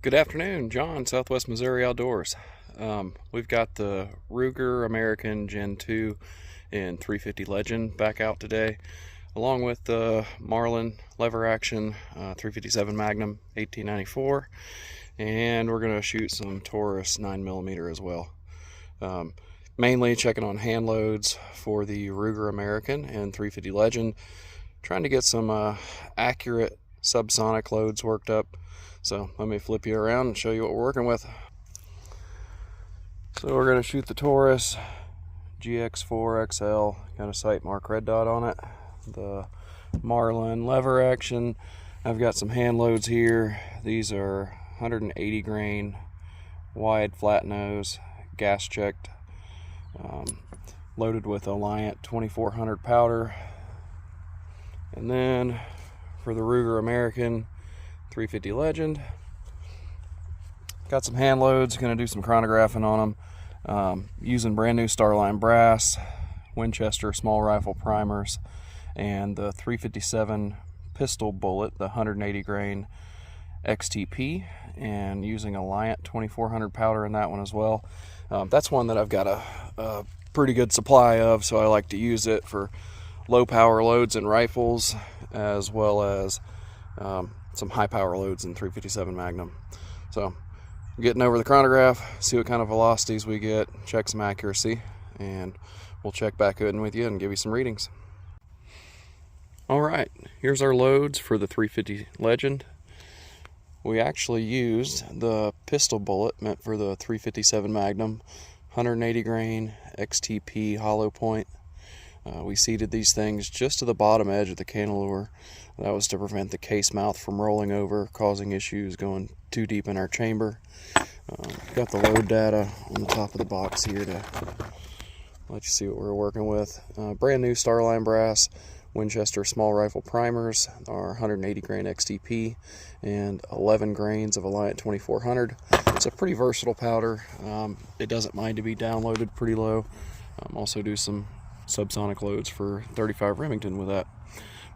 Good afternoon, John, Southwest Missouri Outdoors. We've got the Ruger American Gen2 in 350 Legend back out today, along with the Marlin lever action 357 Magnum 1894, and we're going to shoot some Taurus 9mm as well. Mainly checking on hand loads for the Ruger American and 350 Legend, trying to get some accurate subsonic loads worked up. So let me flip you around and show you what we're working with. So we're going to shoot the Taurus GX4 XL, got a sight mark red dot on it. The Marlin lever action, I've got some hand loads here. These are 180 grain, wide flat nose, gas checked, loaded with Alliant 2400 powder. And then for the Ruger American 350 Legend, got some hand loads, going to do some chronographing on them, using brand new Starline brass, Winchester small rifle primers, and the 357 pistol bullet, the 180 grain XTP, and using Alliant 2400 powder in that one as well. That's one that I've got a pretty good supply of, so I like to use it for low power loads in rifles, as well as some high power loads in 357 Magnum. So I'm getting over the chronograph, see what kind of velocities we get, check some accuracy, and we'll check back in with you and give you some readings. Alright, here's our loads for the 350 Legend. We actually used the pistol bullet meant for the 357 Magnum, 180 grain XTP hollow point. We seated these things just to the bottom edge of the cantilever. That was to prevent the case mouth from rolling over, causing issues going too deep in our chamber. Got the load data on the top of the box here to let you see what we're working with. Brand new Starline brass, Winchester small rifle primers, our 180 grain XTP, and 11 grains of Alliant 2400. It's a pretty versatile powder. It doesn't mind to be downloaded pretty low. Also do some subsonic loads for 35 Remington with that.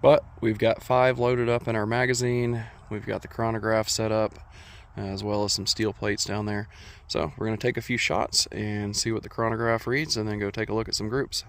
But we've got 5 loaded up in our magazine. We've got the chronograph set up, as well as some steel plates down there. So we're going to take a few shots and see what the chronograph reads, and then go take a look at some groups.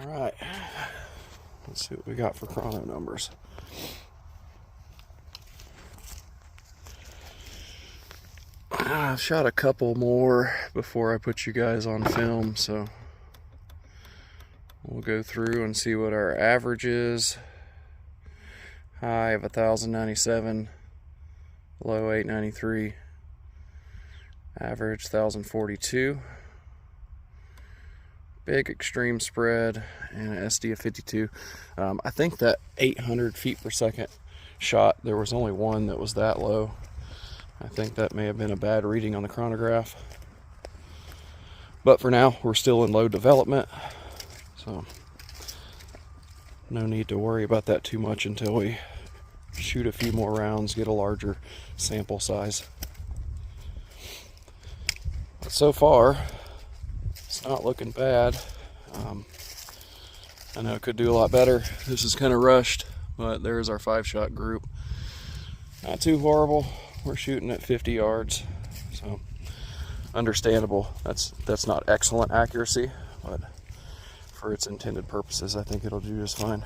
Alright, let's see what we got for chrono numbers. I've shot a couple more before I put you guys on film, so we'll go through and see what our average is. High of 1097, low 893, average 1042. Big extreme spread, and an SD of 52. I think that 800 feet per second shot, there was only one that was that low. I think that may have been a bad reading on the chronograph. But for now, we're still in load development, so no need to worry about that too much until we shoot a few more rounds, get a larger sample size. But so far, it's not looking bad. I know it could do a lot better. This is kind of rushed, but there's our 5-shot group. Not too horrible. We're shooting at 50 yards, so understandable. That's not excellent accuracy, but for its intended purposes, I think it'll do just fine.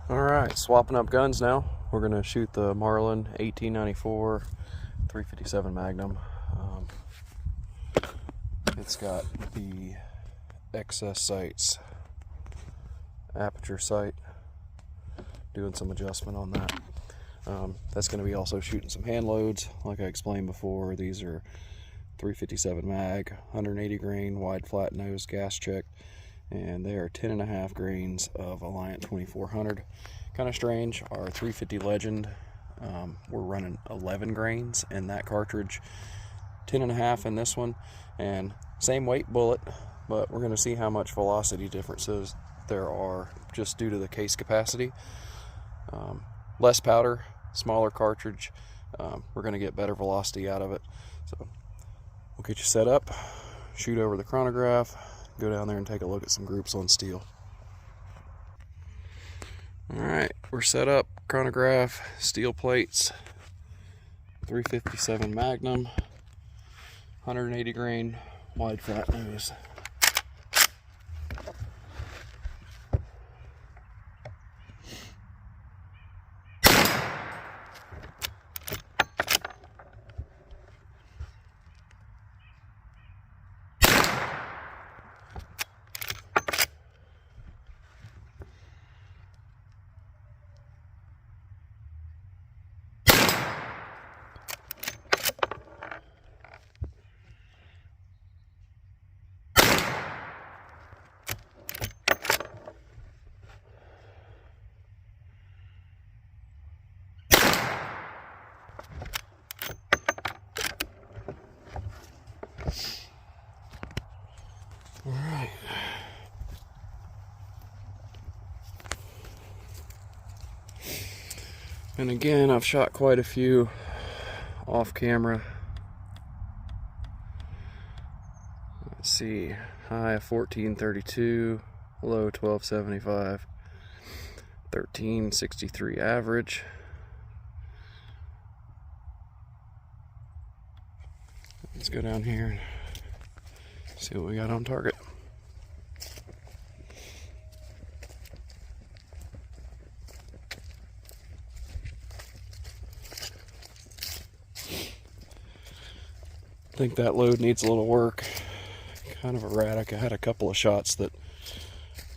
Alright, swapping up guns now. We're going to shoot the Marlin 1894 357 Magnum. It's got the excess sights, aperture sight, doing some adjustment on that. That's going to be also shooting some hand loads. Like I explained before, these are 357 mag, 180 grain, wide flat nose, gas checked, and they are 10.5 grains of Alliant 2400. Kind of strange, our 350 Legend, we're running 11 grains in that cartridge, 10.5 in this one, and same weight bullet, but we're going to see how much velocity differences there are just due to the case capacity. Less powder, smaller cartridge, we're going to get better velocity out of it. So we'll get you set up, shoot over the chronograph, go down there and take a look at some groups on steel. Alright, we're set up, chronograph, steel plates, 357 Magnum, 180 grain, wide flat nose. Alright. And again, I've shot quite a few off camera. Let's see, high of 1432, low 1275, 1363 average. Let's go down here and see what we got on target. I think that load needs a little work. Kind of erratic. I had a couple of shots that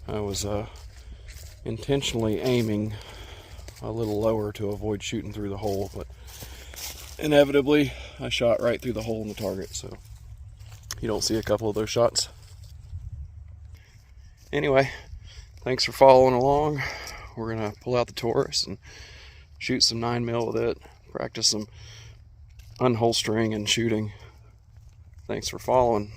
I was intentionally aiming a little lower to avoid shooting through the hole, but inevitably I shot right through the hole in the target, so you don't see a couple of those shots. Anyway, thanks for following along. We're gonna pull out the Taurus and shoot some 9mm with it, practice some unholstering and shooting. Thanks for following.